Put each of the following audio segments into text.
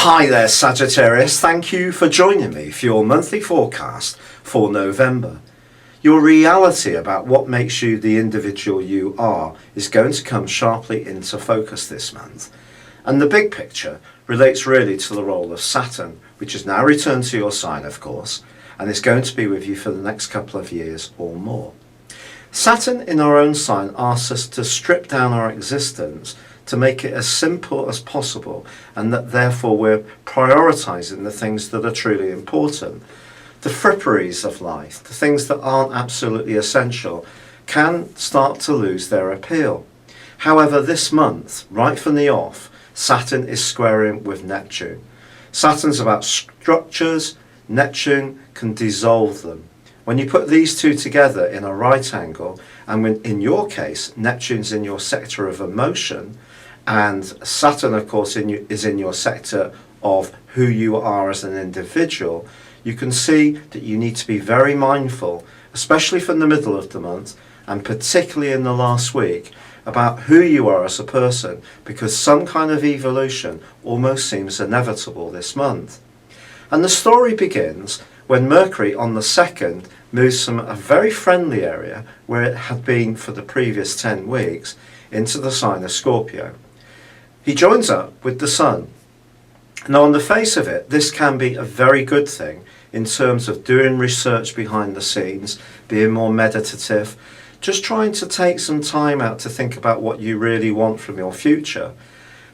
Hi there, Sagittarius. Thank you for joining me for your monthly forecast for November. Your reality about what makes you the individual you are is going to come sharply into focus this month. And the big picture relates really to the role of Saturn, which has now returned to your sign, of course, and is going to be with you for the next couple of years or more. Saturn in our own sign asks us to strip down our existence to make it as simple as possible, and that therefore we're prioritizing the things that are truly important. The fripperies of life, the things that aren't absolutely essential, can start to lose their appeal. However, this month, right from the off, Saturn is squaring with Neptune. Saturn's about structures, Neptune can dissolve them. When you put these two together in a right angle, and when, in your case, Neptune's in your sector of emotion, and Saturn, of course, is in your sector of who you are as an individual, you can see that you need to be very mindful, especially from the middle of the month, and particularly in the last week, about who you are as a person, because some kind of evolution almost seems inevitable this month. And the story begins when Mercury on the 2nd moves from a very friendly area where it had been for the previous 10 weeks into the sign of Scorpio. He joins up with the Sun. Now, on the face of it, this can be a very good thing in terms of doing research behind the scenes, being more meditative, just trying to take some time out to think about what you really want from your future.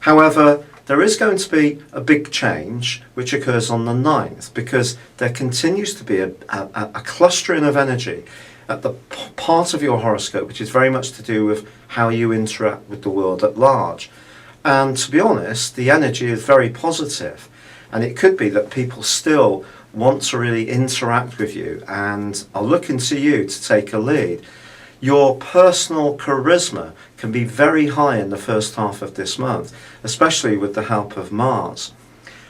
However, there is going to be a big change which occurs on the 9th, because there continues to be a clustering of energy at the part of your horoscope which is very much to do with how you interact with the world at large. And to be honest, the energy is very positive, and it could be that people still want to really interact with you and are looking to you to take a lead. Your personal charisma can be very high in the first half of this month, especially with the help of Mars.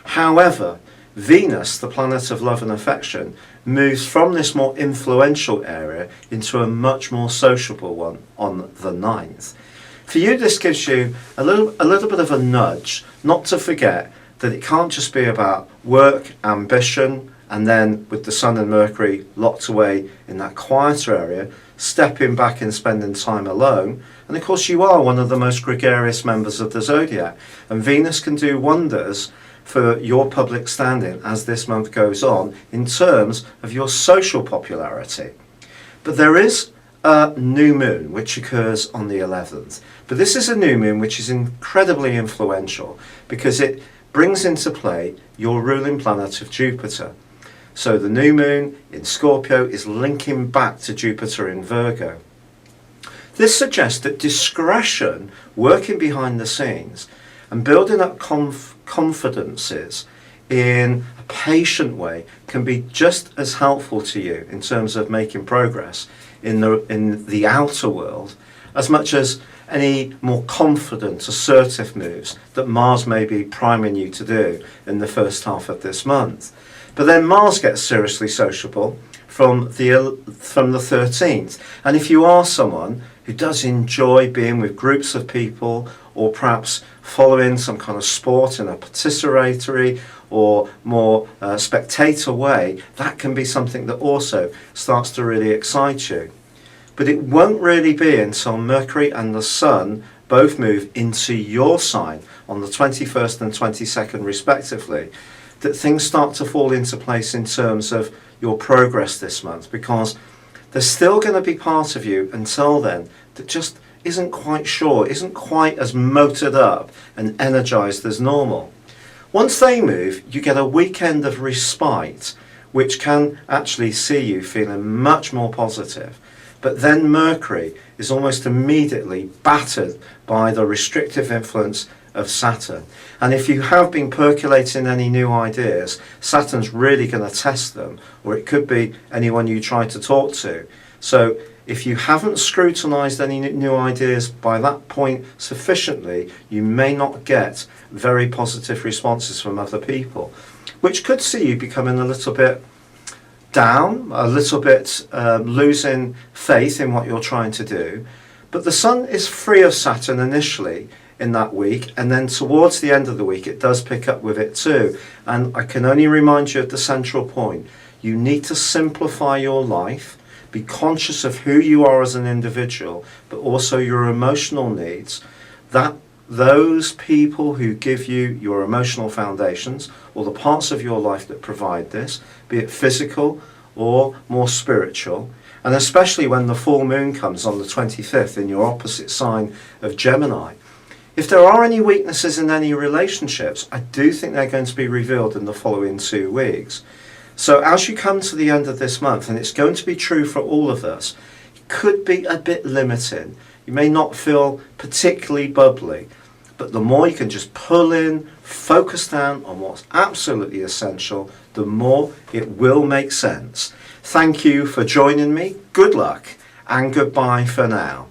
However, Venus, the planet of love and affection, moves from this more influential area into a much more sociable one on the 9th. For you, this gives you a little bit of a nudge not to forget that it can't just be about work, ambition, and then with the Sun and Mercury locked away in that quieter area, stepping back and spending time alone. And of course you are one of the most gregarious members of the zodiac, and Venus can do wonders for your public standing as this month goes on in terms of your social popularity. But there is a new moon which occurs on the 11th. But this is a new moon which is incredibly influential because it brings into play your ruling planet of Jupiter. So the new moon in Scorpio is linking back to Jupiter in Virgo. This suggests that discretion, working behind the scenes, and building up confidences in a patient way can be just as helpful to you in terms of making progress in the outer world, as much as any more confident, assertive moves that Mars may be priming you to do in the first half of this month. But then Mars gets seriously sociable from the 13th. And if you are someone who does enjoy being with groups of people, or perhaps following some kind of sport in a participatory or more spectator way, that can be something that also starts to really excite you. But it won't really be until Mercury and the Sun both move into your sign on the 21st and 22nd respectively that things start to fall into place in terms of your progress this month, because there's still going to be part of you until then that just isn't quite sure, isn't quite as motored up and energized as normal. Once they move, you get a weekend of respite, which can actually see you feeling much more positive. But then Mercury is almost immediately battered by the restrictive influence of Saturn. And if you have been percolating any new ideas, Saturn's really going to test them, or it could be anyone you try to talk to. So if you haven't scrutinized any new ideas by that point sufficiently, you may not get very positive responses from other people, which could see you becoming a little bit down, a little bit losing faith in what you're trying to do. But the Sun is free of Saturn initially in that week, and then towards the end of the week it does pick up with it too. And I can only remind you of the central point. You need to simplify your life, be conscious of who you are as an individual, but also your emotional needs. That those people who give you your emotional foundations, or the parts of your life that provide this, be it physical or more spiritual, and especially when the full moon comes on the 25th in your opposite sign of Gemini. If there are any weaknesses in any relationships, I do think they're going to be revealed in the following 2 weeks. So as you come to the end of this month, and it's going to be true for all of us, it could be a bit limiting. You may not feel particularly bubbly, but the more you can just pull in, focus down on what's absolutely essential, the more it will make sense. Thank you for joining me. Good luck and goodbye for now.